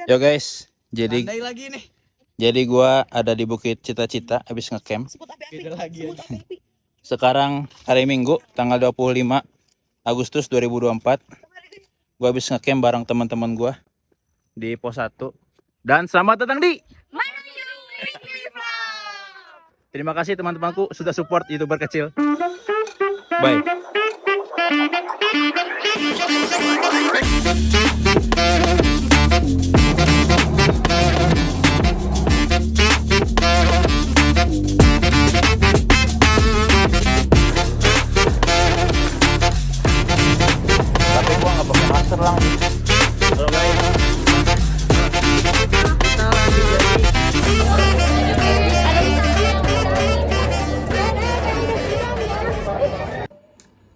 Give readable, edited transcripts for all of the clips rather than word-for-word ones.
Yo guys, jadi Andai lagi nih. jadi gua ada di Bukit Cita-Cita habis ngecamp. Beda lagi. Sekarang hari Minggu tanggal 25 Agustus 2024. Gua habis ngecamp bareng teman-teman gua di pos 1. Dan selamat datang di Terima kasih teman-temanku sudah support YouTuber kecil. Bye. Tapi gua nggak pakai masker lang. Halo guys. Kita lagi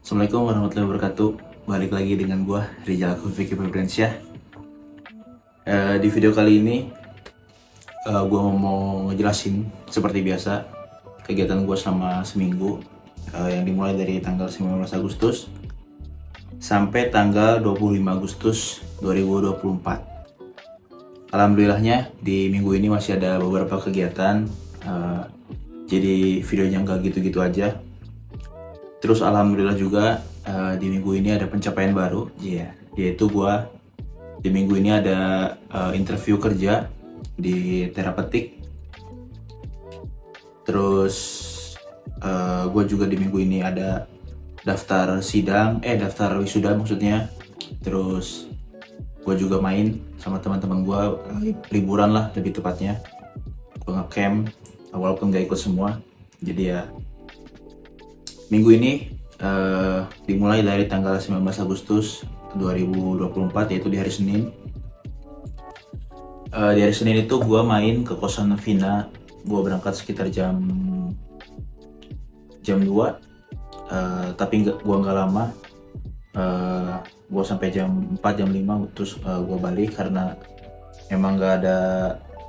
Assalamualaikum warahmatullahi wabarakatuh. Balik lagi dengan gua Rizal Vicky Febriansyah. Di video kali ini gua mau ngejelasin seperti biasa kegiatan gua selama seminggu yang dimulai dari tanggal 19 Agustus sampai tanggal 25 Agustus 2024. Alhamdulillahnya di minggu ini masih ada beberapa kegiatan, jadi videonya nggak gitu-gitu aja. Terus alhamdulillah juga di minggu ini ada pencapaian baru, yaitu gua di minggu ini ada interview kerja di Terapetik. Terus gue juga di minggu ini ada daftar wisuda maksudnya. Terus gue juga main sama teman-teman gue, liburan lah lebih tepatnya. Gue nge-camp walaupun gak ikut semua. Jadi ya minggu ini dimulai dari tanggal 19 Agustus 2024, yaitu di hari Senin. Di hari Senin itu gue main ke kosan Vina. Gue berangkat sekitar jam 2, tapi gue nggak lama. Gue sampai jam 4, jam 5, terus gue balik karena emang nggak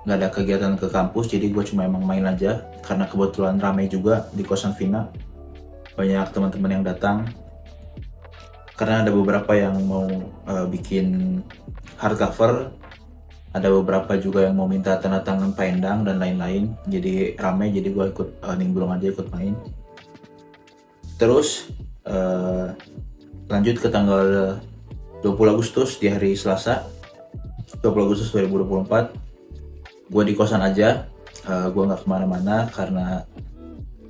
ada kegiatan ke kampus. Jadi gue cuma emang main aja karena kebetulan ramai juga di kosan Vina. Banyak teman-teman yang datang karena ada beberapa yang mau bikin hardcover, ada beberapa juga yang mau minta tanda tangan Pak Endang dan lain-lain. Jadi ramai, jadi gue ikut nimbrung aja, ikut main. Terus lanjut ke tanggal 20 Agustus di hari Selasa 20 Agustus 2024. Gue di kosan aja, gue nggak kemana-mana karena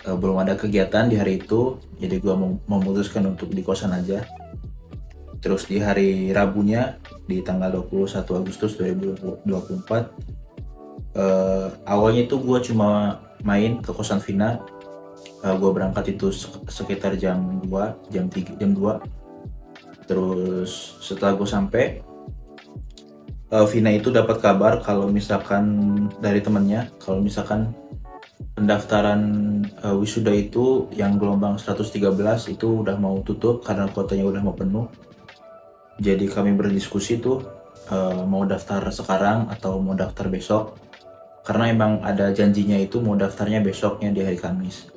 belum ada kegiatan di hari itu, jadi gue memutuskan untuk di kosan aja. Terus di hari Rabunya di tanggal 21 Agustus 2024, awalnya itu gue cuma main ke kosan Vina. Gue berangkat itu sekitar jam 2, jam 2. Terus setelah gue sampai, Vina itu dapat kabar kalau misalkan dari temennya, kalau misalkan pendaftaran wisuda itu yang gelombang 113 itu udah mau tutup karena kuotanya udah mau penuh. Jadi kami berdiskusi tuh mau daftar sekarang atau mau daftar besok, karena emang ada janjinya itu mau daftarnya besoknya di hari Kamis.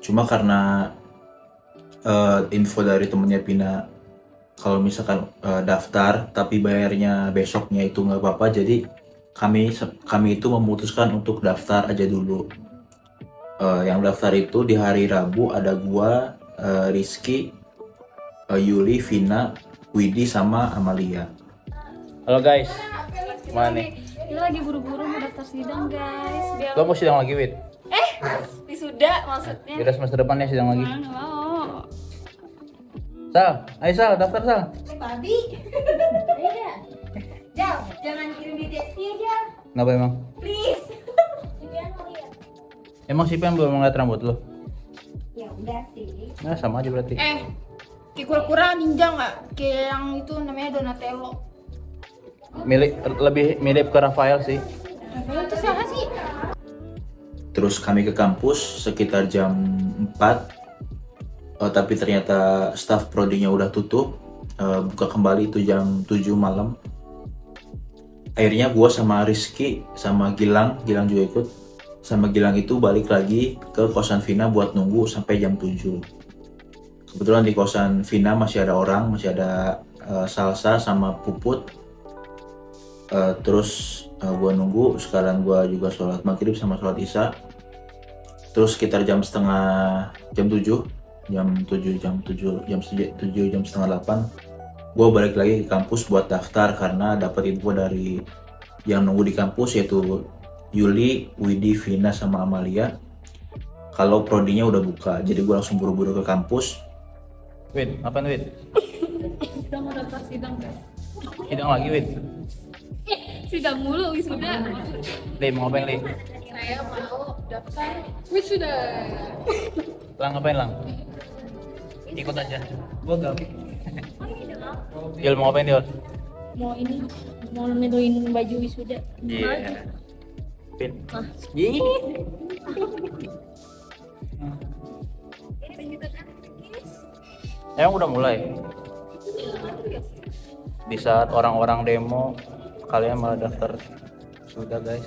Cuma karena info dari temennya Pina kalau misalkan daftar tapi bayarnya besoknya itu nggak apa-apa, jadi kami itu memutuskan untuk daftar aja dulu. Yang daftar itu di hari Rabu ada gua, Rizky, Yuli, Vina, Widi, sama Amalia. Halo guys, gimana nih? Kita lagi buru-buru mau daftar sidang guys. Biar Lo mau sidang lagi, Wid? wisuda maksudnya. Beda semester depan ya sidang lagi. Nggak mau. Sal, ayo Sal, daftar Sal. Tadi. Iya. Jal, jangan kirim di Desti aja. Kenapa emang? Please. Vivian mau lihat. Emang si Pen belum ngeliat rambut lo? Ya udah sih. Nah sama aja berarti. Kayak kura-kura ninja nggak? Kayak yang itu namanya Donatello. Lebih mirip ke Rafael sih. Rafael itu siapa sih? Terus kami ke kampus sekitar jam 4. Tapi ternyata staff prodinya udah tutup. Buka kembali itu jam 7 malam. Akhirnya gue sama Rizky sama Gilang juga ikut. Sama Gilang itu balik lagi ke kosan Vina buat nunggu sampai jam 7. Kebetulan di kosan Vina masih ada orang, masih ada Salsa sama Puput. Terus gue nunggu, sekarang gue juga sholat maghrib sama sholat isya. Terus sekitar jam 7 jam setengah 8 gue balik lagi ke kampus buat daftar karena dapat info dari yang nunggu di kampus, yaitu Yuli, Widi, Vina, sama Amalia, kalau prodinya udah buka. Jadi gue langsung buru-buru ke kampus. Wid, ngapain Wid? Udah mau daftar sidang guys. Sidang lagi Wid? Sidang mulu wisuda. Le, mau ngapain Le? Saya mau daftar wisuda. Lang ngapain Lang? Ikut aja. Gua gak. Dil mau ngapain Dil? Mau ini, mau nemuin baju wisuda. Iya. Pin. Emang udah mulai? Di saat orang-orang demo, kalian malah daftar. Sudah guys.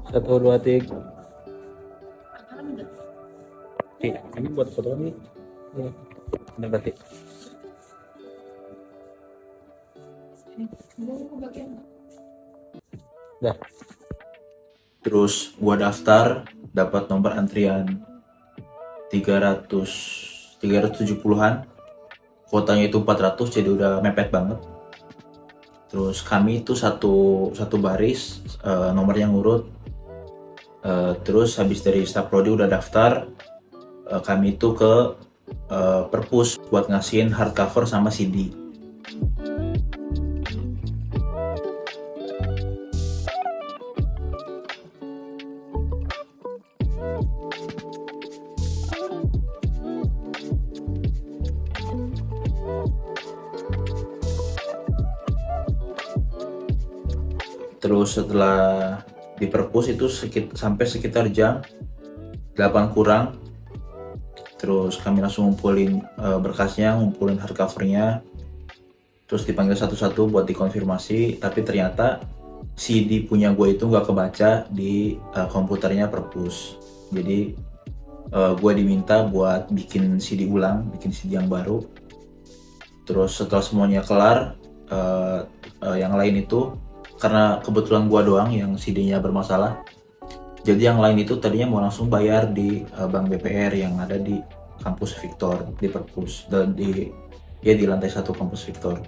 Satu dua tiga. Ini buat foto nih. Ini berarti. Dah. Terus gue daftar, dapat nomor antrian 370-an. Kuotanya itu 400, jadi udah mepet banget. Terus kami itu satu baris, nomor yang urut. Terus habis dari staf prodi udah daftar, kami itu ke perpus buat ngasihin hardcover sama CD. Terus setelah di perpus itu sampai sekitar jam 8 kurang. Terus kami langsung ngumpulin berkasnya, ngumpulin hardcovernya. Terus dipanggil satu-satu buat dikonfirmasi. Tapi ternyata CD punya gue itu nggak kebaca di komputernya perpus. Jadi gue diminta buat bikin CD ulang, bikin CD yang baru. Terus setelah semuanya kelar, yang lain itu karena kebetulan gua doang yang CD-nya bermasalah, jadi yang lain itu tadinya mau langsung bayar di Bank BPR yang ada di kampus Victor di perpus dan di lantai 1 kampus Victor.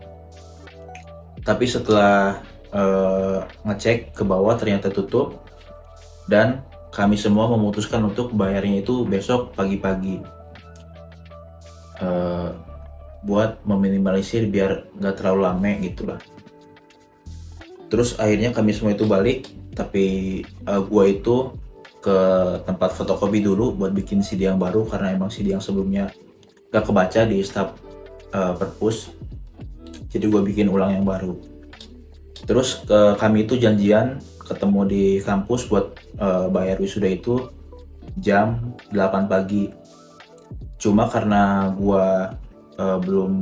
Tapi setelah ngecek ke bawah ternyata tutup dan kami semua memutuskan untuk bayarnya itu besok pagi-pagi, buat meminimalisir biar nggak terlalu lama gitulah. Terus akhirnya kami semua itu balik, tapi gue itu ke tempat fotokopi dulu buat bikin CD yang baru karena emang CD yang sebelumnya gak kebaca di staf perpus. Jadi gue bikin ulang yang baru. Terus kami itu janjian ketemu di kampus buat bayar wisuda itu jam 8 pagi. Cuma karena gue belum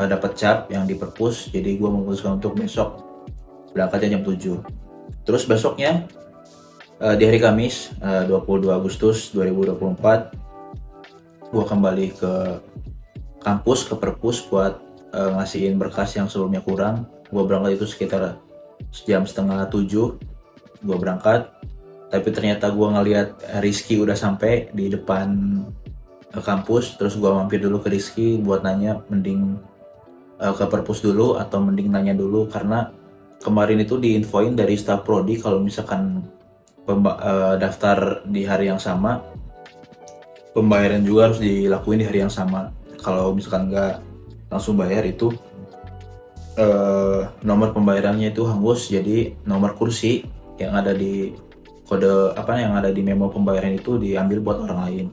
dapat cap yang di perpus, jadi gue memutuskan untuk besok berangkatnya jam 7. Terus besoknya di hari Kamis 22 Agustus 2024 gue kembali ke kampus, ke perpus buat ngasihin berkas yang sebelumnya kurang. Gue berangkat itu sekitar jam setengah 7 gue berangkat, tapi ternyata gue ngeliat Rizky udah sampai di depan kampus. Terus gue mampir dulu ke Rizky buat nanya mending ke perpus dulu atau mending nanya dulu, karena kemarin itu diinfoin dari staf prodi kalau misalkan daftar di hari yang sama, pembayaran juga harus dilakuin di hari yang sama. Kalau misalkan nggak langsung bayar itu nomor pembayarannya itu hangus, jadi nomor kursi yang ada di kode yang ada di memo pembayaran itu diambil buat orang lain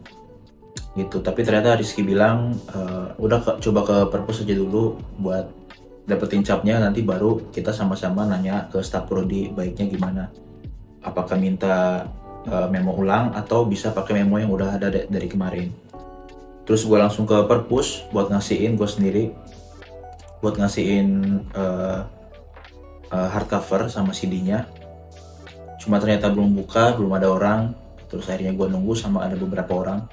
gitu. Tapi ternyata Rizky bilang udah coba ke perpus aja dulu buat dapetin capnya, nanti baru kita sama-sama nanya ke staf prodi baiknya gimana, apakah minta memo ulang atau bisa pakai memo yang udah ada dari kemarin. Terus gue langsung ke perpus buat ngasihin gue sendiri. buat ngasihin hardcover sama CD-nya. Cuma ternyata belum buka, belum ada orang. Terus akhirnya gue nunggu sama ada beberapa orang.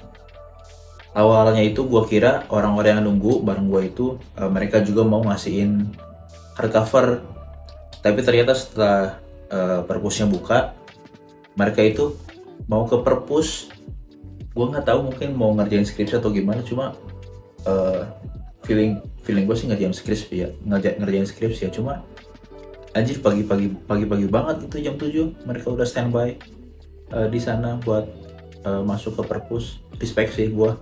Awalnya itu gue kira orang-orang yang nunggu bareng gue itu mereka juga mau ngasihin hardcover. Tapi ternyata setelah perpusnya buka, mereka itu mau ke perpus. Gue nggak tahu, mungkin mau ngerjain skripsi atau gimana. Cuma feeling gue sih ngerjain skripsi ya. Cuma anjir, pagi-pagi banget itu jam 7 mereka udah standby di sana buat masuk ke perpus. Respect sih gue.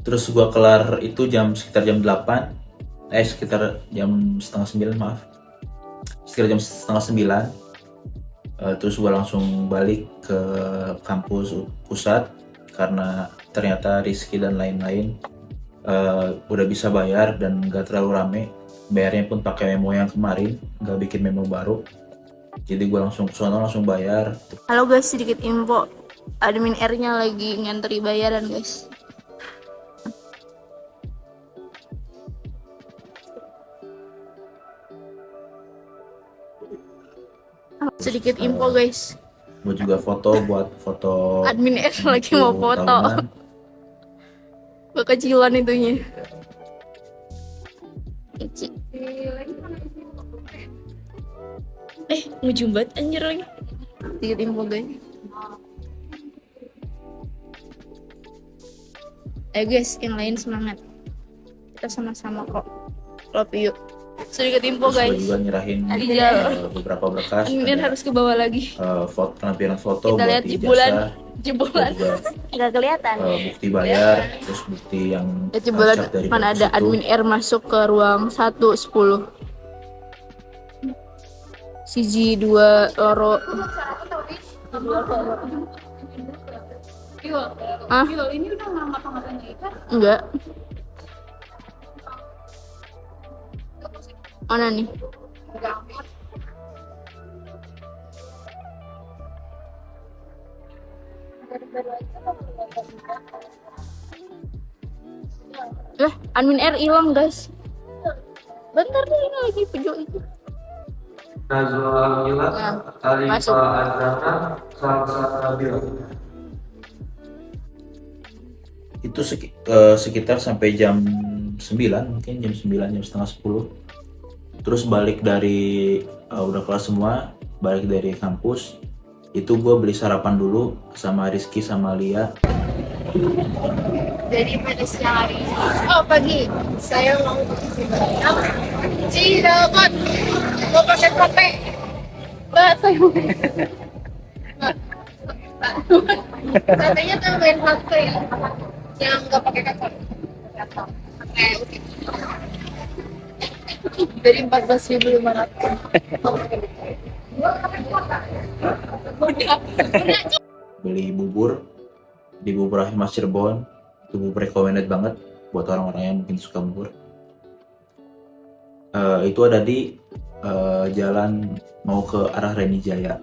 Terus gue kelar itu sekitar jam 8, sekitar jam setengah 9, maaf, sekitar jam setengah 9. Terus gue langsung balik ke kampus pusat karena ternyata Rizky dan lain-lain udah bisa bayar dan gak terlalu rame. Bayarnya pun pakai memo yang kemarin, gak bikin memo baru. Jadi gue langsung kesana, langsung bayar. Halo guys, sedikit info, admin R-nya lagi ngantri bayaran guys. Sedikit info guys, Gue juga buat foto admin R lagi mau buku foto. tahunan. Kekecilan itunya. Kecil. Ngejumbat anjir lagi. Sedikit info guys. Ayo guys, yang lain semangat. Kita sama-sama kok. Love you. Sedikit info Terus gue guys. juga nyerahin Iya. beberapa berkas. Admin harus ke bawah lagi. Penampilan foto Kita buat lihat ijazah. jebolan. Juga Nggak kelihatan. bukti bayar, terus bukti yang Ya jebolan cap dari mana perpus ada itu. admin R masuk ke ruang 110. Siji 2 loro. Ah? Ini udah ngapa-ngapain ikan? Enggak. Mana nih? Admin R hilang guys. Bentar deh, ini lagi video itu. Nazwa Alhamdulillah, Nah, masuk. Alifah Azhara, Salsabil. Itu sekitar sampai jam 9, mungkin jam 9, jam setengah 10. Terus balik dari udah kelas semua, balik dari kampus. Itu gue beli sarapan dulu sama Rizky sama Lia. Jadi pada siang hari ini, pagi, saya mau tidak mau pakai HP. Mbak, saya mau katanya tuh main HP yang nggak pakai kakak. Dari 14.500. Beli bubur di Bubur Rahim Mas Cirebon. Itu bubur recommended banget buat orang-orang yang mungkin suka bubur. Itu ada di jalan mau ke arah Reni Jaya.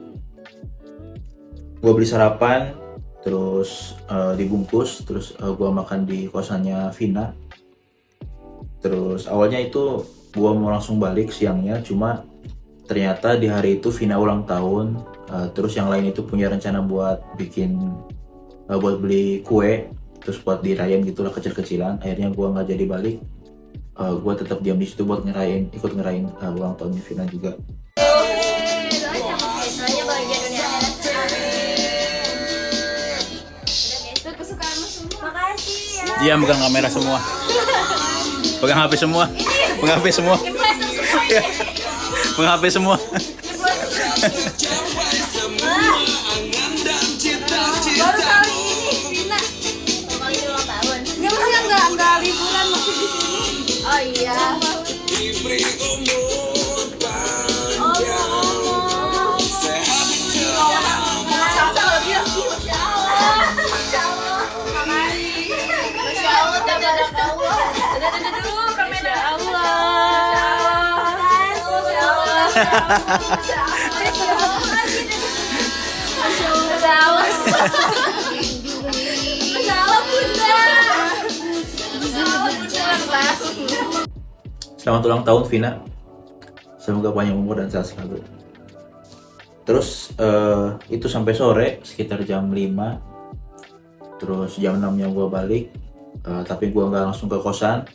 Gue beli sarapan, terus dibungkus, terus gue makan di kosannya Vina. Terus awalnya itu gue mau langsung balik siangnya, cuma ternyata di hari itu Vina ulang tahun. Terus yang lain itu punya rencana buat buat beli kue, terus buat dirayain gitulah kecil-kecilan. Akhirnya gue nggak jadi balik. Gue tetap diam di situ buat ikut ngerayain ulang tahunnya Vina juga. Makasih ya. Dia pegang kamera semua. Pegang HP semua. Pegang HP semua. Pegang HP semua. Baru kali ini Vina. Kali ini ulang tahun. Dia masih enggak liburan masih di sini. Oh iya. Masya Allah, Bunda. Selamat ulang tahun Vina. Semoga panjang umur dan sehat selalu. Terus itu sampai sore sekitar jam 5. Terus jam 6-nya gue balik. Tapi gue nggak langsung ke kosan.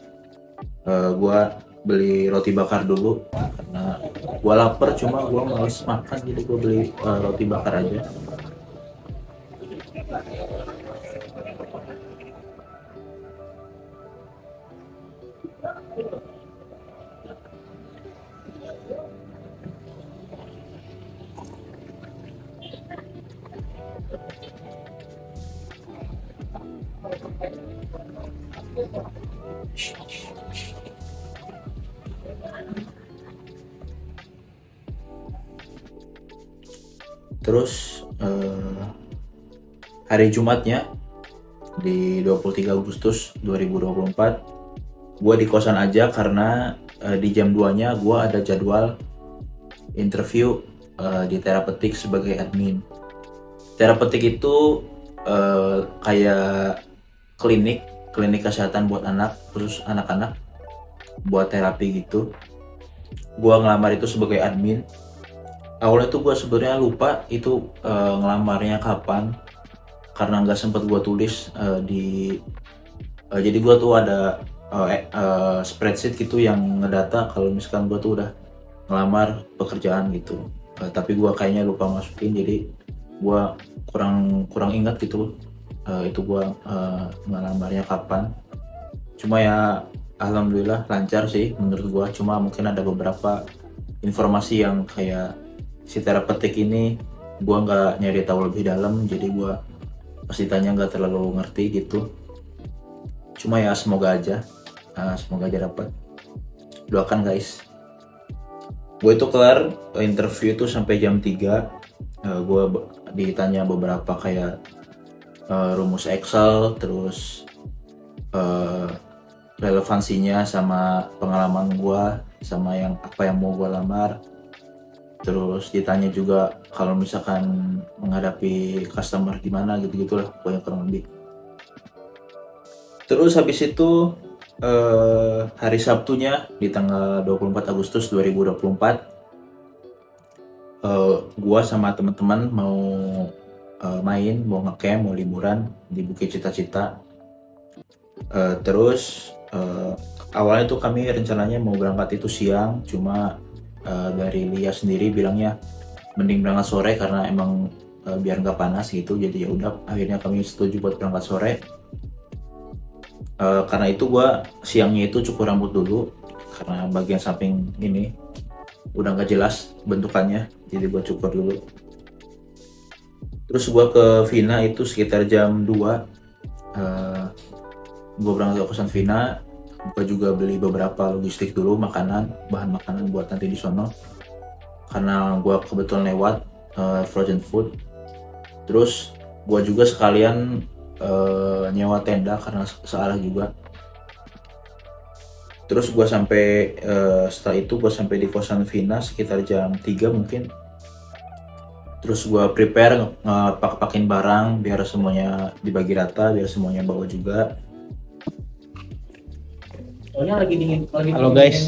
Gue beli roti bakar dulu karena gue lapar, cuma gue males makan, jadi gue beli roti bakar aja. Terus hari Jumatnya di 23 Agustus 2024 gue di kosan aja karena di jam 2-nya gue ada jadwal interview di Terapeutik sebagai admin. Terapeutik itu kayak klinik kesehatan buat anak, khusus anak-anak, buat terapi gitu. Gue ngelamar itu sebagai admin. Awalnya tuh gue sebenarnya lupa itu ngelamarnya kapan, karena nggak sempet gue tulis jadi gue tuh ada spreadsheet gitu yang ngedata kalau misalkan gue tuh udah ngelamar pekerjaan gitu. Tapi gue kayaknya lupa masukin, jadi gue kurang ingat gitu itu gue ngelamarnya kapan. Cuma ya alhamdulillah lancar sih menurut gue, cuma mungkin ada beberapa informasi yang kayak si terapeutik ini gue nggak nyari tahu lebih dalam, jadi gue pas ditanya nggak terlalu ngerti gitu. Cuma ya semoga aja dapat. Doakan guys. Gue itu kelar interview itu sampai jam 3. Gue ditanya beberapa kayak rumus Excel, terus relevansinya sama pengalaman gue sama apa yang mau gue lamar. Terus ditanya juga kalau misalkan menghadapi customer gimana gitu-gitulah, pokoknya kurang lebih. Terus habis itu hari Sabtunya di tanggal 24 Agustus 2024 gua sama teman-teman mau mau ngecamp, mau liburan di Bukit Cita-Cita. Terus awalnya tuh kami rencananya mau berangkat itu siang, cuma dari Lia sendiri bilangnya mending berangkat sore karena emang biar nggak panas gitu. Jadi ya udah, akhirnya kami setuju buat berangkat sore. Karena itu gua siangnya itu cukur rambut dulu karena bagian samping ini udah nggak jelas bentukannya, jadi gua cukur dulu. Terus gua ke Vina itu sekitar jam 2. Gua berangkat ke kosan Vina. Gue juga beli beberapa logistik dulu, bahan makanan buat nanti di sono, karena gue kebetulan lewat frozen food. Terus gue juga sekalian nyewa tenda karena searah juga. Terus gue sampai setelah itu gue sampai di kosan Vina sekitar jam 3 mungkin. Terus gue prepare pakin barang biar semuanya dibagi rata, biar semuanya bawa juga. Halo guys.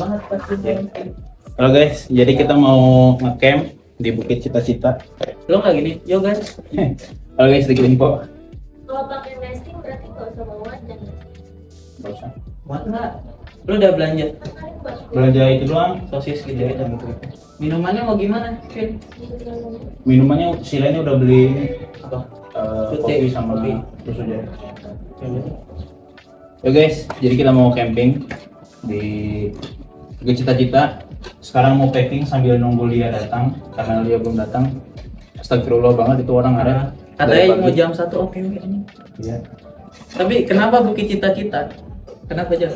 Halo guys, jadi kita mau ngecamp di Bukit Cita-Cita. Lo nggak gini? Yo guys. Halo guys, sedikit info. Kalau pakai nesting berarti nggak usah bawa wajan. Nggak usah. Buat nggak? Lo udah belanja? Belanja itu doang, sosis gitu ya dan gitu. Minumannya mau gimana, Vin? Minumannya si lainnya udah beli apa? Kopi sama susu aja. Yo guys, jadi kita mau camping di Bukit Cita-Cita. Sekarang mau packing sambil nunggu Lia datang, karena Lia belum datang. Astagfirullah banget itu orang ada. Katanya mau jam 1 oke. Iya. Tapi kenapa Bukit Cita-Cita? Kenapa aja?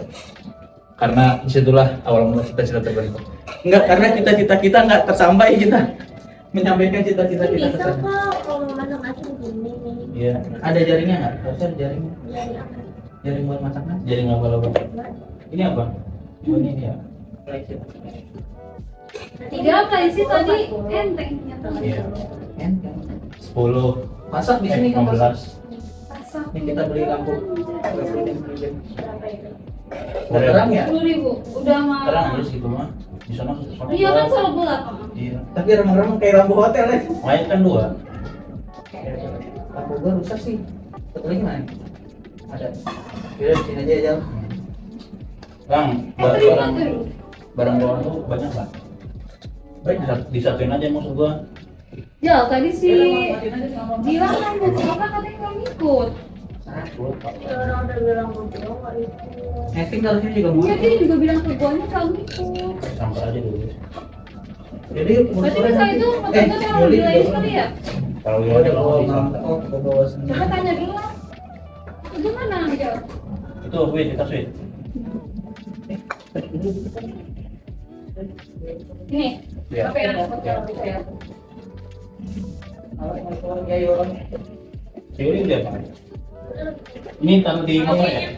Karena disitulah awal mula cita-cita terbentuk. Enggak, karena cita-cita kita nggak tersampai, kita menyampaikan cita-cita kita. Bisa kok kalau masak-masak gini. Iya. Ada jaringnya nggak? Harusnya ada jaringnya. Jaring apa? Jaring buat masak kan? Jaring apa lo? Ini apa? Oh, ini ya. Tiga kali sih tadi enteng. Iya. Enteng. 10. Masak di sini 15. Masak. Ini kita beli lampu. Berapa itu? Terang ya? 10.000 udah mah. Terang aja sih itu mah. Di sana Iya kan selalu gelap. Iya. Tapi remang-remang kayak lampu hotel ya. Main kan 2. Lampu gua rusak sih. Satu lagi mana? Ada. Yaudah sini aja Jal. Bang, Terima barang dulu. barang bawaan tuh banyak nggak? Baik disatuin aja maksud gua. Ya tadi sih bilang kan mau siapa katanya nggak ngikut. Orang udah bilang mau coba itu. Nesting dari sini juga mau. Iya dia juga bilang ke gue nya nggak ngikut. Sampai aja dulu. Jadi Berarti bisa itu motor gue taruh di lain sekali ya? Kalau Oh, dia udah mau bawa di mangkok, udah bawa sendiri. Coba tanya dulu lah. Itu mana aja? itu wait kita sweet. Ini. Iya. Oke, ya. Iya. Ya, ya orang. Teori udah apa? Ini taruh di motor ya?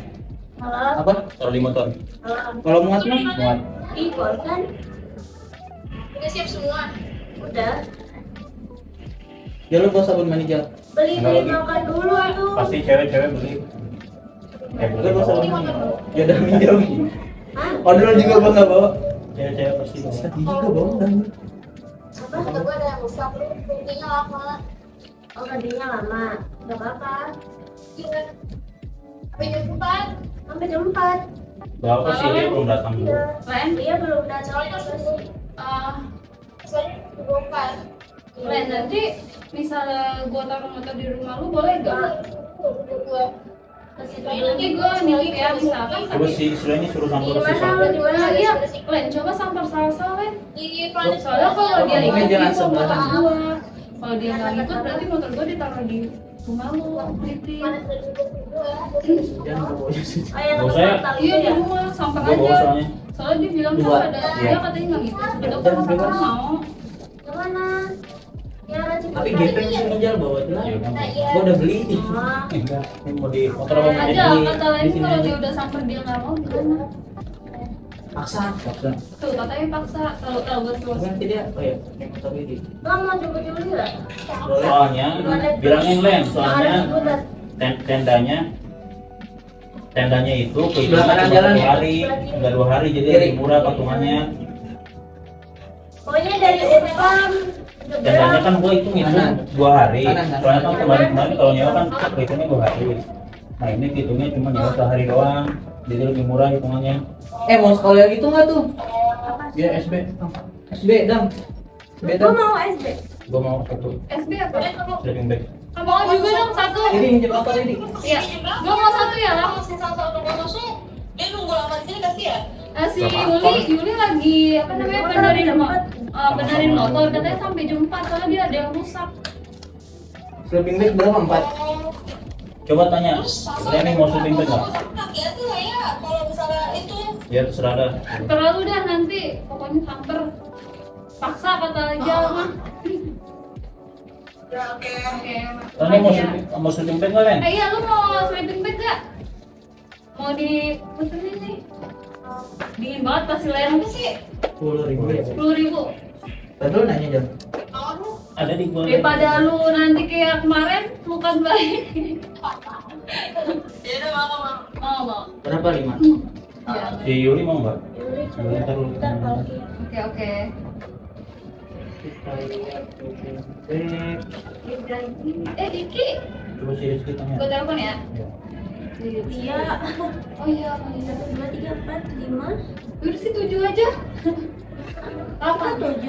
Halo, Apa? Taruh di motor. halo. Kalau muat mah? Muat. Ih, bosan? Udah siap semua. Udah. Ya lu bawa sabun mandi Jal. Beli makan dulu tuh. Pasti cewek-cewek beli. Lu Beli bawa sabun bawang. mandi. Ya udah minjem. Hah? Orderan juga bawa nggak bawa? Cewek-cewek pasti bawa. Sedih juga bawa kan? Apa? Kata gue ada yang rusak, lu buktinya lama. Oh, tadinya lama. Gak apa-apa. Iya. Sampai jam 4. Sampai jam 4. Bapak sih dia belum datang dulu. Iya. Len, Dia belum datang. soalnya bongkar. Len, nanti misalnya gua taruh motor di rumah lu boleh gak? Gua kasih tahu nanti gua nilai ya misalkan. Coba sih istilahnya suruh sampai Di ke mana? sisa. Di mana? Iya, Len, coba sampar salah-salah, Len. Di Soalnya kalau dia ikut jangan itu motor sebelahan. gua. Kalau dia nggak ikut berarti motor gua ditaruh di rumah lu, Titin. Jangan bawa sih. Oh, yang Gak usah ya? tali Iya di ya? rumah, sampar Gua bawa aja. soalnya. Soalnya dia bilang Dua. kan ada, Iya. dia katanya nggak ngikut. Kita Dan kan bebas. mau. Yang mana? Yang ada Ciputat. Tapi gepeng sini Jal bawa aja. Iya, kan. Gua udah beli. Ah, Enggak, ini mau di motor apa mau Aja di kata lain sini kalau aja. dia udah samper dia nggak mau gimana? Paksa. Paksa. Tuh katanya paksa kalau terus. Nanti dia, oh ya, yang motor ini. Bang mau coba dulu nggak? Boleh. Soalnya bilangin Len, Yang ada soalnya Ciputat. tendanya itu Sebelah kehitungan kanan cuma jalan. 1 hari, enggak 2 hari jadi Kiri. lebih murah patungannya. Pokoknya dari Upam. Tendanya kan gua hitung itu Kanan. 2 hari. Kanan, kanan. Soalnya kan kemarin kalau nyewa kan hitungnya 2 hari. Nah ini hitungnya cuma nyewa sehari doang, jadi lebih murah hitungannya. Mau sekolah gitu nggak tuh? Ya SB. SB dong. SB Gue dong. mau SD. Gua mau satu SB apa? sleeping bag. Mau juga dong satu. Ini minjem apa ini? Iya. Gua mau satu ya lah. Dia nunggu lama sini kasih ya? Si Yuli lagi apa namanya benerin motor katanya sampai jam 4 soalnya dia ada yang rusak. Sleeping bag berapa? 4? Coba tanya, Reni mau sleeping bag nggak? Kaki aja lah ya, kalau misalnya itu Ya terserah dah. Terlalu dah nanti pokoknya samper paksa kata aja mah. ya oke. Oke. Reni makasih ya. mau sleeping bag nggak Ren? Iya lu mau sleeping bag gak? Mau dipesenin nih? Dingin banget pasti lain Sih, 10.000 ya. 10.000. Tadi lu nanya Jal. mau lu Ada di gua. Daripada lu nanti kayak kemarin bukan baik. ya udah mau. Mau. Berapa 5? Ya. Si Yuli mau nggak? Yuli coba. Bentar lu. Bentar kalau iya. Oke oke. Kita lihat sleeping bag. Diki. Coba si Rizky tanya. Gue telepon ya. Ya. Iya. Oh iya. 1, 2, 3, 4, 5. Udah sih 7 aja. Apa 7?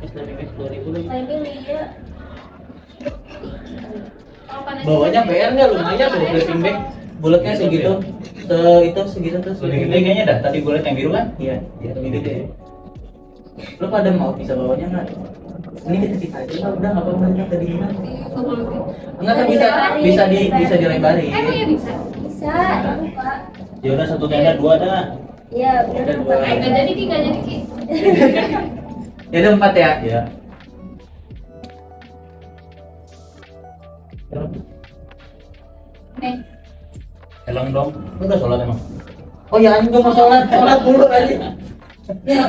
Sleeping bag 2.000 lagi. Saya pilih ya. Bawahnya PR nggak lumayan tuh sleeping bag. Bulatnya segitu. Segitu tuh Lebih sleeping gede bag. kayaknya dah. Tadi gua liat yang biru kan? Iya, iya lebih gede. Lo pada mau bisa bawanya nggak? Ini kita aja udah nggak apa-apa banyak tadi gimana? Enggak kan bisa dilebarin. Emang ya bisa? Bisa, buka. Ya udah satu tenda 2 dah. Iya, udah Ada buka. dua. Gak jadi Ki, gak jadi Ki. Ya udah 4 ya. Ya. Nih. Helm dong. Lu udah sholat emang? Oh ya, anjing gua mau sholat dulu aja. Ya.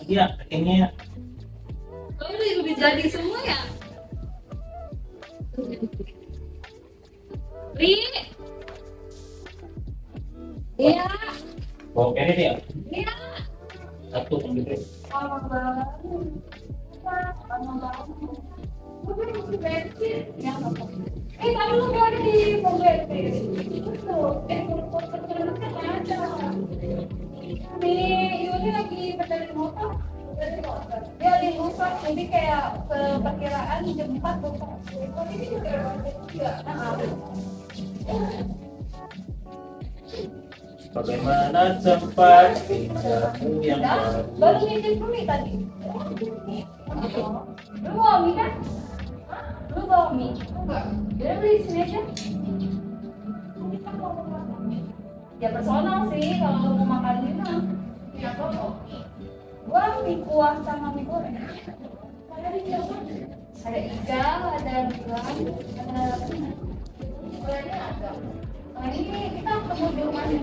Iya, kayaknya jadi semua ya. Ri. Iya. Bawa kredit ya? Iya. Satu komputer. Lama banget. Lama banget. Gue pengen isi bensin. Ya, apa? Tadi lu gak ada di pom bensin. Tuh, terdekat aja. Nih, Yuni lagi benerin motor. Dia di motor, jadi kayak perkiraan jam 4 buka. Tapi ini juga juga. Bagaimana tempat tinggalmu yang Baru ngizin Mumi tadi. Lu bawa mie kan? Lu bawa mie? Enggak. Dia beli di sini aja. Ya personal sih kalau lu mau makan di mana. Ya kok. Gua mie kuah sama mie goreng. Ada di Jawa. Ada ikan, ada gelang, ada gorengnya ada. Nah ini kita ketemu di rumahnya.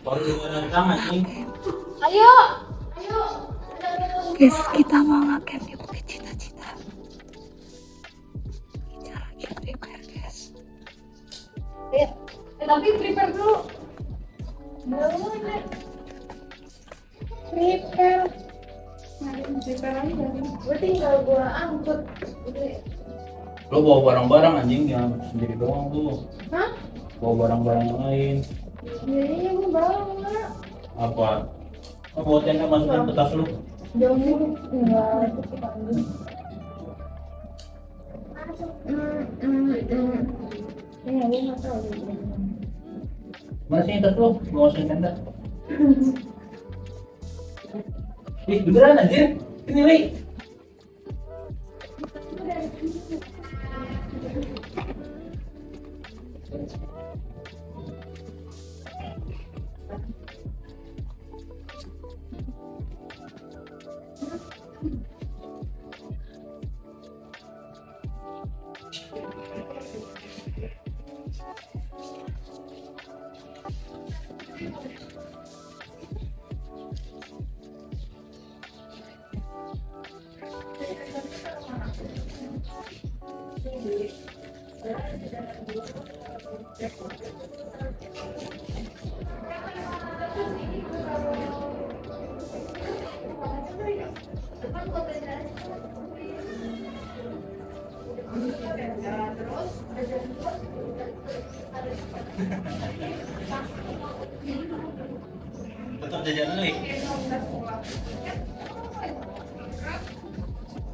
baru juga datang anjing. Ayo. Guys, kita mau ngecamp di Bukit Cita-Cita. Kita lagi prepare, guys. Tapi prepare dulu. Belum ya. Prepare. Prepare aja. Gue tinggal gua angkut. Lo bawa barang-barang anjing, yang sendiri doang tuh. Hah? Bawa barang-barang yang lain. Iya, gue bawa enggak. Apa? Oh, bawa tenda masukin ke tas lu. Jauh dulu. Enggak. Iya, gue nggak tahu. Mana sih tas lu? Mau masukin tenda. Ih, beneran anjir. Ini, Li. Tetap jajanan, Li.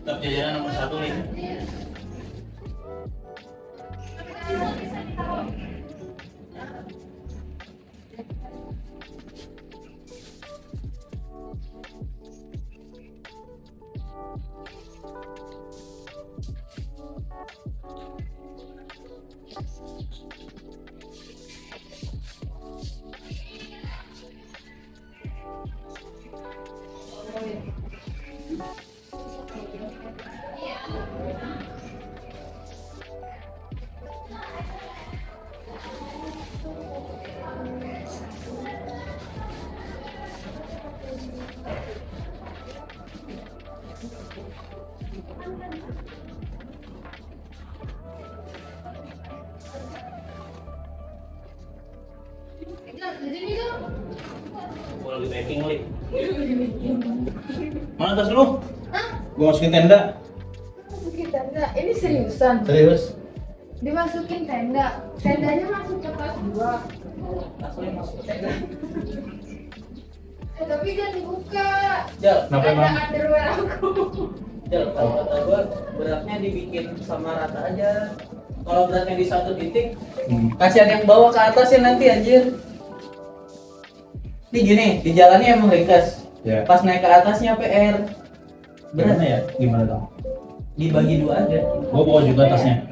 Tetap jajanan nomor 1, Li. Gua lagi packing, Li. Mana tas lu? Gua masukin tenda. Masukin tenda. Ini seriusan. Serius? Dimasukin tenda. Tendanya masuk ke tas gua. Asli masuk ke tenda. Tapi jangan dibuka. Jal, kenapa Ada emang? underwear aku. Jal, kalau kata gua beratnya dibikin sama rata aja. Kalau beratnya di satu titik, kasihan yang bawa ke atas ya nanti anjir. Ini gini, di jalannya emang ringkas. Ya. Pas naik ke atasnya PR. Gimana ya? Gimana dong? Dibagi dua aja. Gua bawa juga tasnya.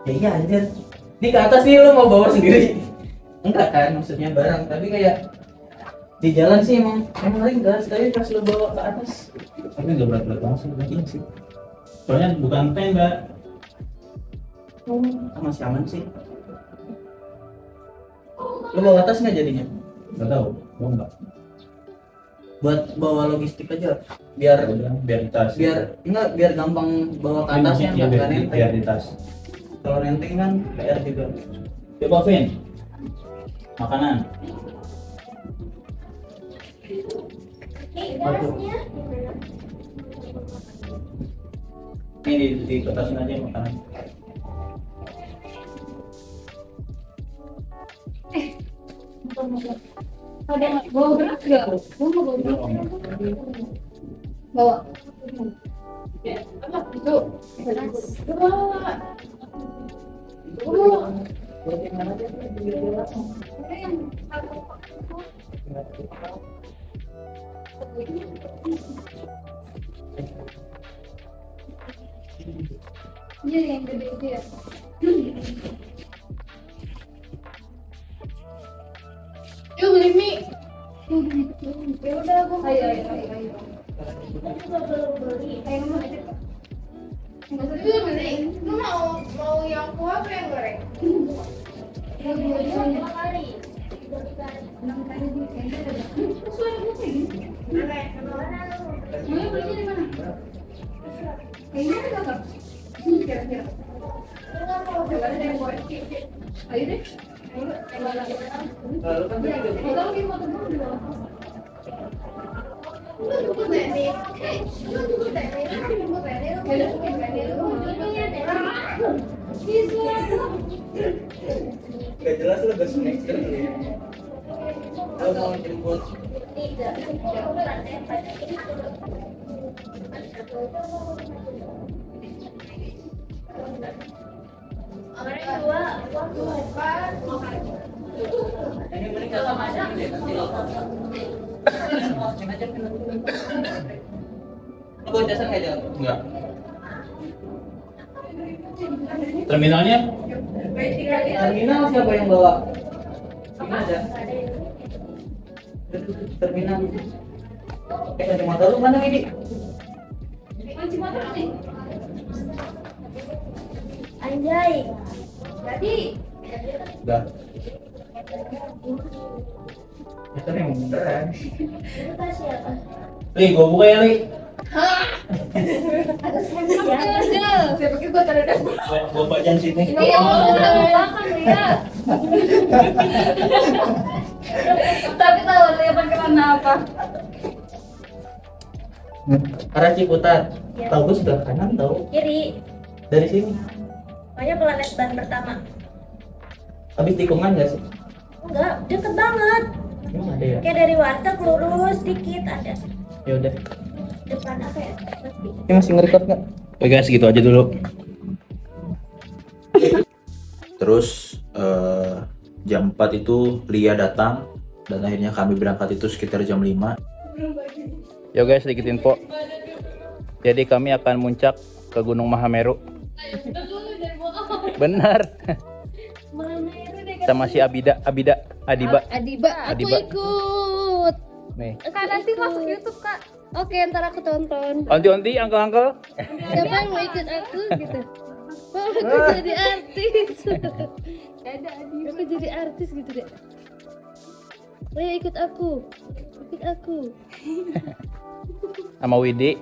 Ya iya anjir. Ini ke atas nih lo mau bawa sendiri. Enggak kan, maksudnya barang, tapi kayak di jalan sih emang ringkas, tapi pas lo bawa ke atas Tapi nggak berat-berat banget sih. Iya sih. Soalnya bukan tenda. masih aman sih. Lu bawa tas nggak jadinya? Nggak tahu, gua nggak. Buat bawa logistik aja. Biar Biar di tas. biar gampang bawa ke atasnya Iya, bukan biar nenteng. di tas. Kalau nenteng kan PR juga. Coba Vin, makanan. Gasnya gimana? Ini di kertasin aja makanan. Ada bawa berat nggak? Gua mau bawa berat. Bawa. Itu beras. Bawa. Bawa. Iya yang gede itu ya. Yuk beli mie. Ya udah aku ayo. Aku juga belum beli. Ayo mau aja. Nggak usah juga beli. Lu mau yang kuah apa yang goreng? Yang goreng Dua kali. 6 kali di kayaknya ada. Terus lu yang kayak gini. Mana lu? Mau belinya di mana? Kayaknya ada nggak? Kira-kira. Coba ada yang goreng. Ayo deh. Ayo. Lalu kan tadi udah Kalau lagi mau temen di bawah. Lu juga Benny. Lu juga Benny. Lu juga Benny. Lu juga Benny. Lu juga Benny. Bisa. nggak jelas lu gak semester ya. Lu mau jemput Tidak. Orang dua, ini mending gak sama aja deh nanti lo. Lu bawa jasa nggak Jal? Enggak. Terminalnya? Terminal siapa yang bawa? Ini aja. Terminal. Kacamata lu mana ini? Kunci motor nih. Anjay. Jadi, Enggak. Itu yang beneran. Itu tas siapa? Li, gua buka ya, Li. saya pikir gua terada. Gua bagian sini. Ini yang mau belakang dia. Tapi tahu dia pakai warna apa? Arah Ciputat. Tahu gue sebelah kanan tahu. Kiri. Dari sini. Pokoknya planet ban pertama. Habis tikungan nggak sih? Enggak, deket banget. Emang ada ya? Kayak dari warteg lurus dikit ada. Ya udah. Depan apa ya? Pasti. Ini masih nge-record nggak? Oke guys, gitu aja dulu. Terus jam 4 itu Lia datang dan akhirnya kami berangkat itu sekitar jam 5. Yo guys, sedikit info. Jadi kami akan muncak ke Gunung Mahameru. Benar. Sama si Adiba. Adiba, Adiba. ikut. Nih. Kak nanti masuk YouTube kak. Oke, ntar aku tonton. Onti-onti, angkel-angkel. Siapa yang mau ikut aku gitu? Oh, aku jadi artis. Aku jadi artis gitu deh. Ayo ikut aku. Ikut aku. Sama Widi,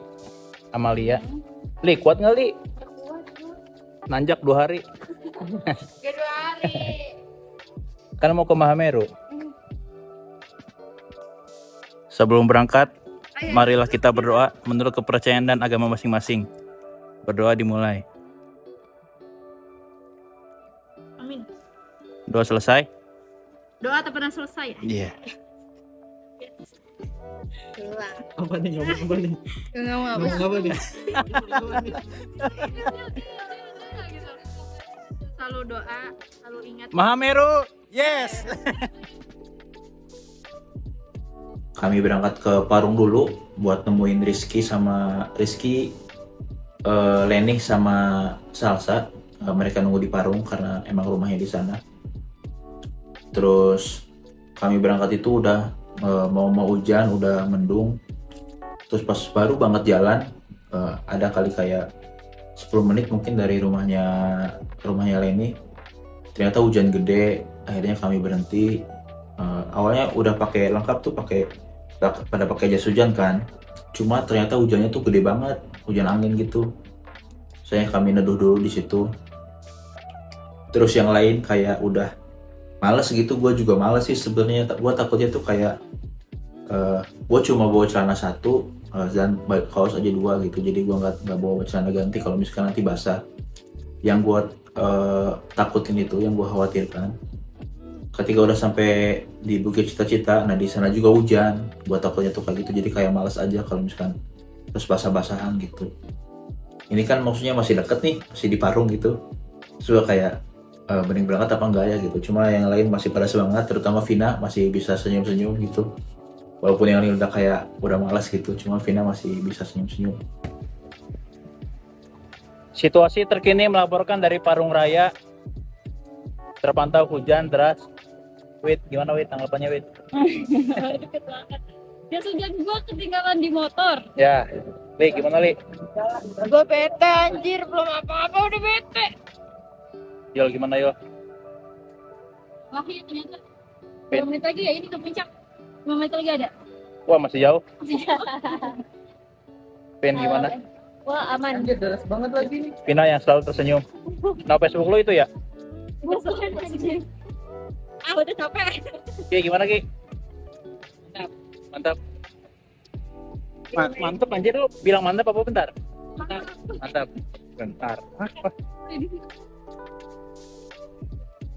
Amalia. Li, kuat nggak Li? Nanjak 2 hari. Kedua hari. Kan mau ke Mahameru. Sebelum berangkat, marilah kita berdoa menurut kepercayaan dan agama masing-masing. Berdoa dimulai. Amin. Doa selesai? Doa tak pernah selesai. Iya. Pulang. Apa nih ngomong apa nih? Enggak mau apa. Ngomong apa nih? Selalu doa, selalu ingat. Mahameru, yes. Kami berangkat ke Parung dulu buat nemuin Rizky, Leni sama Salsa. Mereka nunggu di Parung karena emang rumahnya di sana. Terus kami berangkat itu udah mau hujan, udah mendung. Terus pas baru banget jalan, ada kali kayak 10 menit mungkin dari rumahnya Leni. Ternyata hujan gede, akhirnya kami berhenti Awalnya udah pakai lengkap tuh, pada pakai jas hujan kan. Cuma ternyata hujannya tuh gede banget, hujan angin gitu. Saya kami neduh dulu di situ. Terus yang lain kayak udah males gitu, gue juga males sih sebenarnya. Gue takutnya tuh kayak gue cuma bawa celana satu dan kaos aja dua gitu. Jadi gue nggak bawa celana ganti kalau misalkan nanti basah. Yang gue takutin itu, yang gue khawatirkan, ketika udah sampai di Bukit Cita-Cita, nah di sana juga hujan. Gue takutnya tuh kayak gitu, jadi kayak males aja kalau misalkan terus basah-basahan gitu. Ini kan maksudnya masih deket nih, masih di Parung gitu. Terus kayak mending berangkat apa enggak ya gitu. Cuma yang lain masih pada semangat, terutama Vina masih bisa senyum-senyum gitu. Walaupun yang lain udah malas gitu, cuma Vina masih bisa senyum-senyum. Situasi terkini melaporkan dari Parung Raya. Terpantau hujan deras. Wait, gimana Wait? Tanggapannya Wait? Deket banget. Ya sudah, gua ketinggalan di motor. Ya, Li, gimana Li? Gue bete anjir, belum apa-apa udah bete. Yol, gimana Yol? Wah, iya ternyata 2 menit lagi ya ini ke puncak. 5 menit lagi ada. Wah, masih jauh. Pen gimana? Wah aman. Deras banget lagi nih. Vina yang selalu tersenyum. Nah, Facebook lo itu ya? Udah capek. Ki, gimana Ki? Mantap. Mantap anjir, lu bilang mantap apa bentar? Mantap. Bentar. Apa?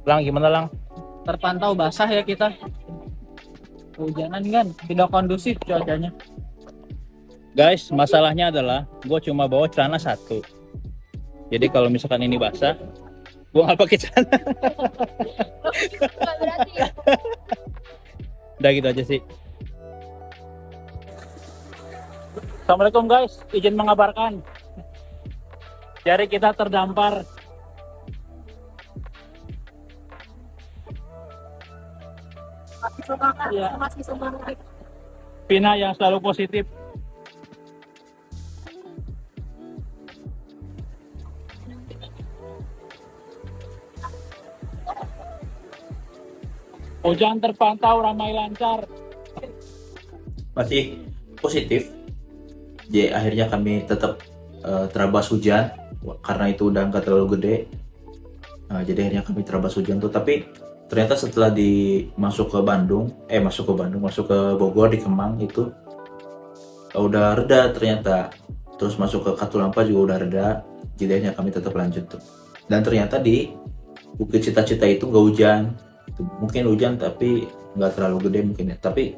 Lang, gimana Lang? Terpantau basah ya kita. Hujanan kan, tidak kondusif cuacanya. Guys, masalahnya adalah gue cuma bawa celana satu. Jadi kalau misalkan ini basah, gue nggak pakai celana. Berarti ya. Udah gitu aja sih. Assalamualaikum guys, izin mengabarkan. Jari kita terdampar. Ya. Vina yang selalu positif. Hujan terpantau ramai lancar. Masih positif. Jadi akhirnya kami tetap terabas hujan karena itu udah nggak terlalu gede. Jadi akhirnya kami terabas hujan tuh. Tapi ternyata setelah masuk ke Bogor di Kemang itu udah reda ternyata. Terus masuk ke Katulampa juga udah reda. Jadi akhirnya kami tetap lanjut tuh. Dan ternyata di Bukit Cita-Cita itu nggak hujan. Mungkin hujan tapi nggak terlalu gede mungkin ya. Tapi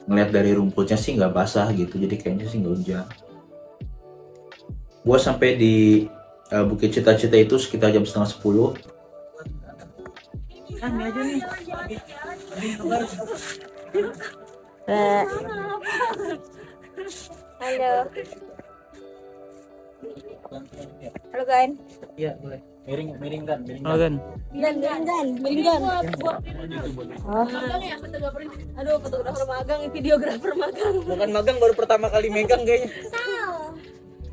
ngeliat dari rumputnya sih nggak basah gitu. Jadi kayaknya sih nggak hujan. Gua sampai di Bukit Cita-Cita itu sekitar jam 9:30. Nah, ini aja nih. Halo. Halo kan? Iya boleh. Miring kan. Halo kan. Miringgan. Aduh, fotografer magang, videografer magang. Bukan magang, baru pertama kali megang kayaknya.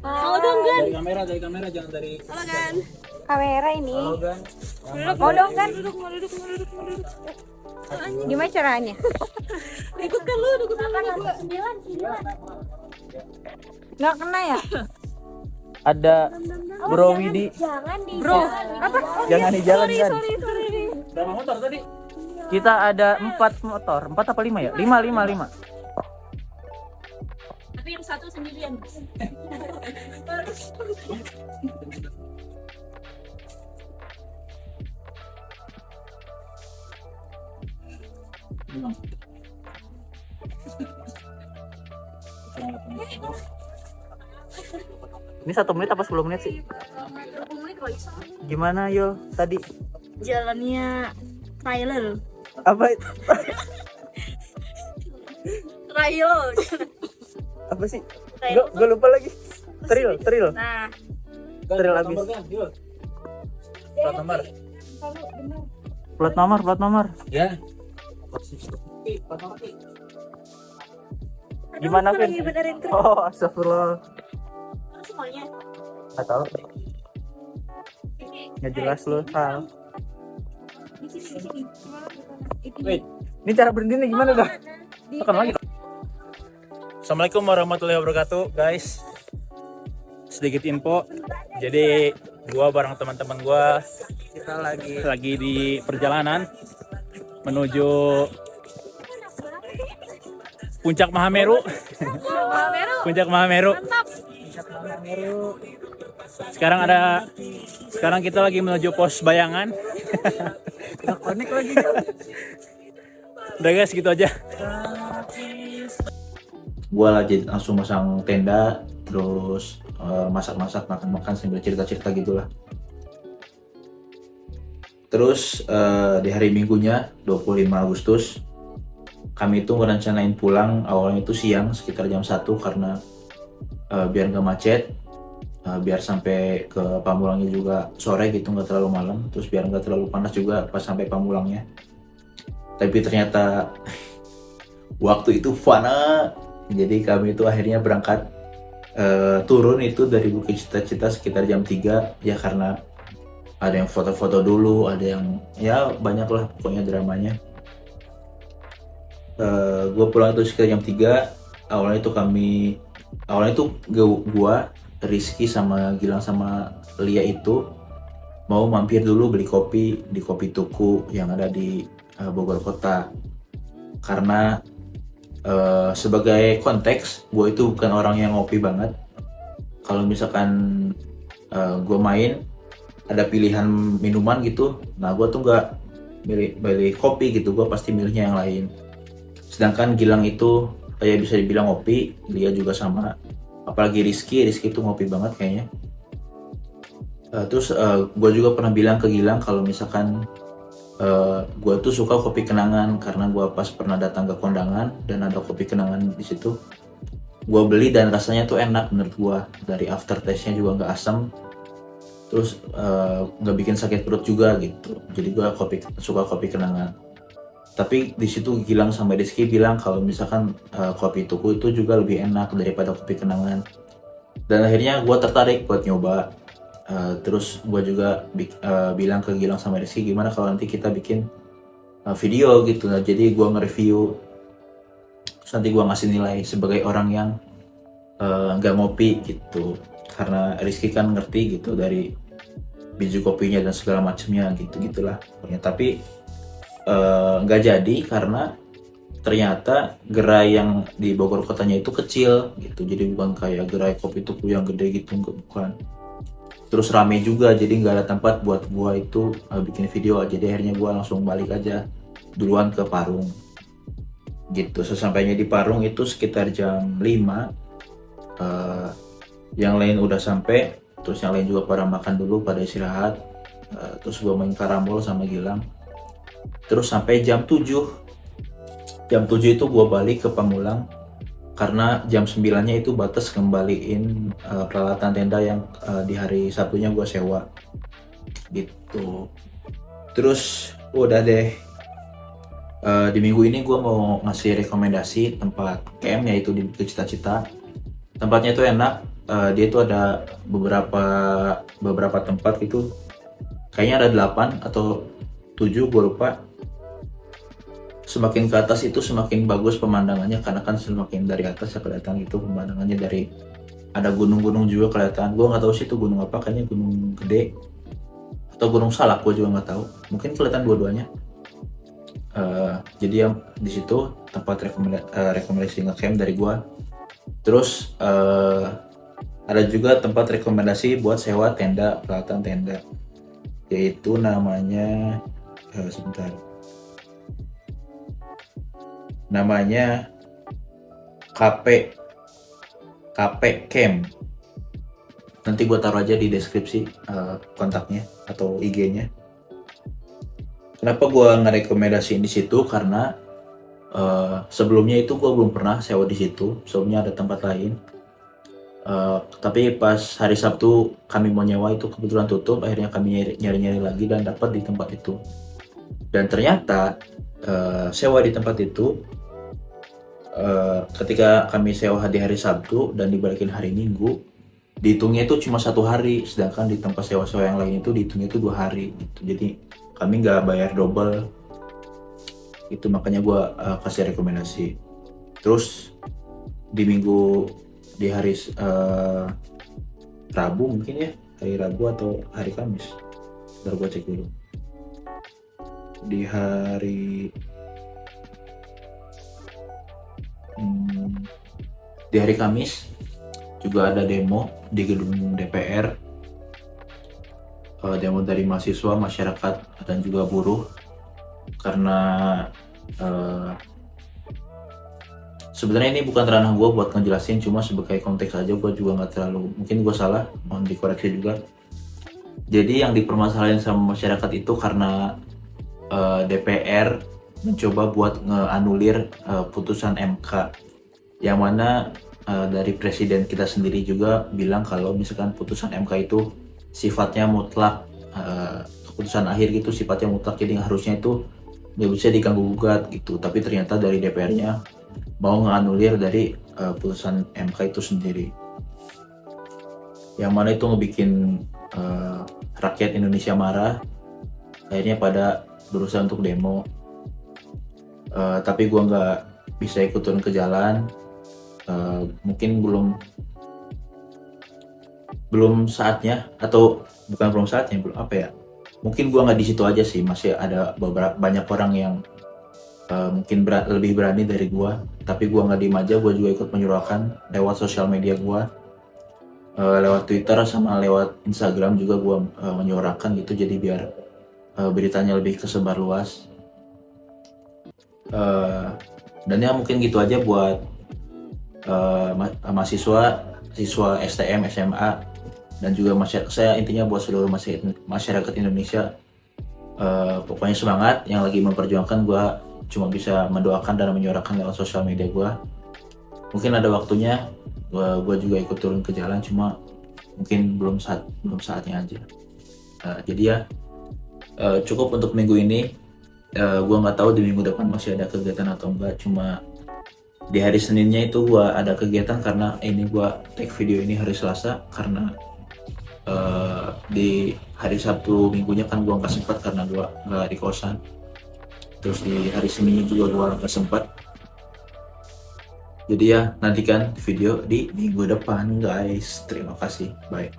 Halo dong, Gan. Dari kamera jangan dari. Halo, Gan. Kamera ini. Halo Gan. Mau dong, Gan. Duduk. Gimana caranya? Ikut kan lu, duduk kan lu. 9. Nggak kena ya? Ada Bro Widi. Jangan di Bro. Apa? Jangan di jalan kan. Sorry. Berapa motor tadi? Kita ada 4 motor. 4 apa 5 ya? 5. Tapi yang satu sendirian. Ini 1 menit apa 10 menit sih? Gimana yo tadi? Jalannya trailer. Apa itu? Trail. Apa sih? Gue lupa lagi. Trail. Nah, Trail habis. Plat nomor. Ya. Gimana Vin? lagi benerin kerja Oh, astagfirullah. semuanya. Nggak tahu. Nggak jelas lu, Sal. Wait, ini cara berhentinya gimana dah? Tekan lagi. Assalamualaikum warahmatullahi wabarakatuh, guys. Sedikit info. Jadi gua bareng teman-teman gua kita lagi di perjalanan menuju Puncak Mahameru. Puncak Mahameru. Sekarang kita lagi menuju pos bayangan. Konek lagi. Udah guys, gitu aja. Gua lagi langsung masang tenda, terus masak-masak, makan-makan sambil cerita-cerita gitulah. Terus di hari Minggunya 25 Agustus kami itu merencanain pulang awalnya itu siang sekitar jam 1 karena biar nggak macet, biar sampai ke Pamulangnya juga sore gitu, nggak terlalu malam, terus biar nggak terlalu panas juga pas sampai Pamulangnya. Tapi ternyata waktu itu fana, jadi kami itu akhirnya berangkat turun itu dari Bukit Cita-Cita sekitar jam 3 ya, karena ada yang foto-foto dulu, ada yang ya banyak lah pokoknya dramanya. Gue pulang itu sekitar jam 3. Awalnya itu gua, Rizky sama Gilang sama Lia itu mau mampir dulu beli kopi di Kopi Tuku yang ada di Bogor Kota. Karena sebagai konteks, gue itu bukan orang yang ngopi banget. Kalau misalkan gue main ada pilihan minuman gitu, nah gue tuh nggak milih kopi gitu, gue pasti milihnya yang lain. Sedangkan Gilang itu kayak bisa dibilang ngopi, dia juga sama. Apalagi Rizky itu ngopi banget kayaknya. Terus gue juga pernah bilang ke Gilang kalau misalkan gue tuh suka kopi kenangan karena gue pas pernah datang ke kondangan dan ada kopi kenangan di situ. Gue beli dan rasanya tuh enak menurut gue. Dari aftertaste-nya juga nggak asam. Terus nggak bikin sakit perut juga gitu. Jadi gue suka kopi kenangan. Tapi di situ Gilang sama Rizky bilang kalau misalkan Kopi Tuku itu juga lebih enak daripada kopi kenangan. Dan akhirnya gue tertarik buat nyoba. Terus gue juga bilang ke Gilang sama Rizky gimana kalau nanti kita bikin video gitu. Nah, jadi gue nge-review, terus nanti gue ngasih nilai sebagai orang yang nggak ngopi gitu. Karena Rizky kan ngerti gitu dari biji kopinya dan segala macamnya gitulah pokoknya. Tapi nggak jadi karena ternyata gerai yang di Bogor Kotanya itu kecil gitu, jadi bukan kayak gerai Kopi Tuku yang gede gitu, bukan. Terus rame juga, jadi nggak ada tempat buat gua itu bikin video. Jadi akhirnya gua langsung balik aja duluan ke Parung gitu. Sesampainya di Parung itu sekitar jam 5, yang lain udah sampai, terus yang lain juga pada makan dulu, pada istirahat. Terus gua main karambol sama Gilang. Terus sampai jam 7 itu gue balik ke Pamulang karena jam 9-nya itu batas kembaliin peralatan tenda yang di hari Sabtunya gue sewa gitu. Terus udah deh, di minggu ini gue mau ngasih rekomendasi tempat camp, yaitu di Bukit Cita-Cita. Tempatnya itu enak, dia itu ada beberapa tempat gitu, kayaknya ada 8 atau 7 gue lupa. Semakin ke atas itu semakin bagus pemandangannya karena kan semakin dari atas ya kelihatan itu pemandangannya, dari ada gunung-gunung juga kelihatan. Gue nggak tahu sih itu gunung apa, kayaknya gunung gede atau gunung salak, gue juga nggak tahu, mungkin kelihatan dua-duanya. Jadi yang di situ tempat rekomendasi ngecamp dari gue. Terus ada juga tempat rekomendasi buat sewa tenda, peralatan tenda, yaitu namanya namanya KP Camp. Nanti gue taruh aja di deskripsi kontaknya atau IG-nya. Kenapa gue ngerekomendasiin di situ? Karena sebelumnya itu gue belum pernah sewa di situ. Sebelumnya ada tempat lain. Tapi pas hari Sabtu kami mau nyewa itu kebetulan tutup. Akhirnya kami nyari-nyari lagi dan dapat di tempat itu. Dan ternyata sewa di tempat itu, ketika kami sewa di hari Sabtu dan dibalikin hari Minggu, dihitungnya itu cuma 1 hari, sedangkan di tempat sewa-sewa yang lain itu dihitungnya itu 2 hari gitu. Jadi kami nggak bayar double. Itu makanya gue kasih rekomendasi. Terus di hari Rabu mungkin ya, hari Rabu atau hari Kamis, baru gue cek dulu. Di hari Kamis juga ada demo di gedung DPR, demo dari mahasiswa, masyarakat, dan juga buruh. Karena sebenarnya ini bukan ranah gue buat ngejelasin, cuma sebagai konteks aja. Gue juga nggak terlalu, mungkin gue salah, mohon dikoreksi juga. Jadi yang dipermasalahin sama masyarakat itu karena DPR mencoba buat ngeanulir putusan MK, yang mana dari presiden kita sendiri juga bilang kalau misalkan putusan MK itu sifatnya mutlak, keputusan akhir gitu, sifatnya mutlak, jadi harusnya itu nggak bisa diganggu gugat gitu. Tapi ternyata dari DPR-nya mau nganulir dari putusan MK itu sendiri, yang mana itu ngebikin rakyat Indonesia marah. Akhirnya pada berusaha untuk demo, tapi gua nggak bisa ikut turun ke jalan. Mungkin belum saatnya, atau bukan belum saatnya, belum apa ya, mungkin gua nggak di situ aja sih. Masih ada banyak orang yang mungkin lebih berani dari gua, tapi gua nggak diem aja. Gua juga ikut menyuarakan lewat sosial media gua, lewat Twitter sama lewat Instagram juga gua menyuarakan gitu, jadi biar beritanya lebih kesebar luas. Dan ya mungkin gitu aja buat mahasiswa, siswa STM, SMA, dan juga saya intinya buat seluruh masyarakat Indonesia. Pokoknya semangat, yang lagi memperjuangkan. Gue cuma bisa mendoakan dan menyuarakan lewat sosial media gue. Mungkin ada waktunya gue juga ikut turun ke jalan, cuma mungkin belum saatnya aja. Jadi ya cukup untuk minggu ini. Gue nggak tahu di minggu depan masih ada kegiatan atau enggak. Cuma di hari Seninnya itu gue ada kegiatan, karena ini gue take video ini hari Selasa, karena di hari Sabtu minggunya kan gue nggak sempat karena gue nggak di kosan. Terus di hari Seninnya juga gue nggak sempat. Jadi ya nantikan video di minggu depan guys. Terima kasih, bye.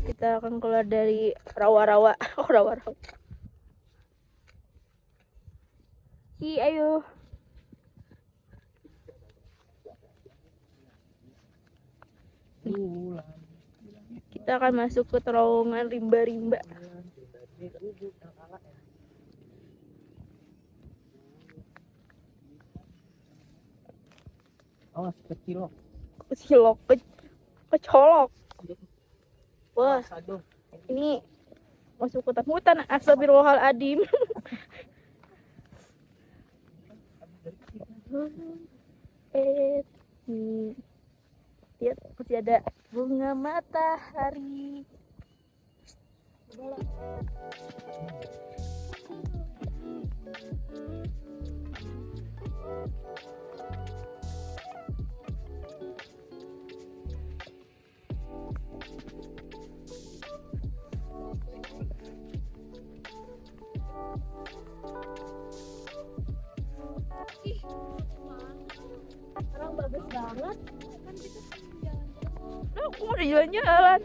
Kita akan keluar dari rawa-rawa. Oh, rawa-rawa. Ayo. Kita akan masuk ke terowongan rimba-rimba. Oh, kecil. Kecolok. Kecolok. Wah, Aduh. ini masuk hutan. Astagfirullahaladzim. Nih, lihat masih ada bunga matahari. Orang bagus banget. Aku udah jalan-jalan.